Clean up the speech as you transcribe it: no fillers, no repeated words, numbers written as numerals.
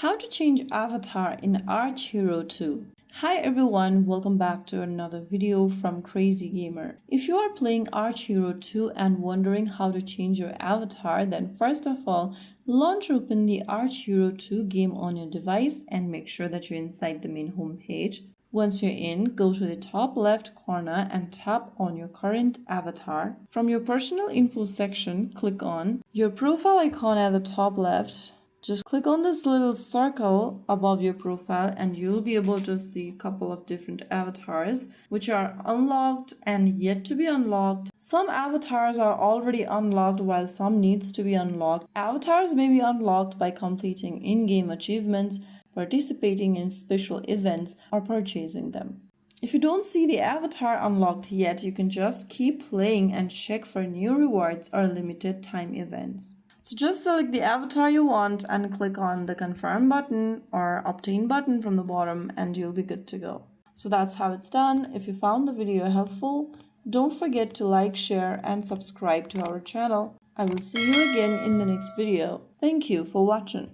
How to change avatar in Archero 2. Hi everyone, welcome back to another video from Crazy Gamer. If you are playing Archero 2 and wondering how to change your avatar, then first of all, launch open the Archero 2 game on your device and make sure that you're inside the main home page. Once you're in, go to the top left corner and tap on your current avatar. From your personal info section, click on your profile icon at the top left. Just click on this little circle above your profile and you'll be able to see a couple of different avatars which are unlocked and yet to be unlocked. Some avatars are already unlocked while some needs to be unlocked. Avatars may be unlocked by completing in-game achievements, participating in special events, or purchasing them. If you don't see the avatar unlocked yet, you can just keep playing and check for new rewards or limited time events. So just select the avatar you want and click on the confirm button or obtain button from the bottom and you'll be good to go. So that's how it's done. If you found the video helpful, don't forget to like, share and subscribe to our channel. I will see you again in the next video. Thank you for watching.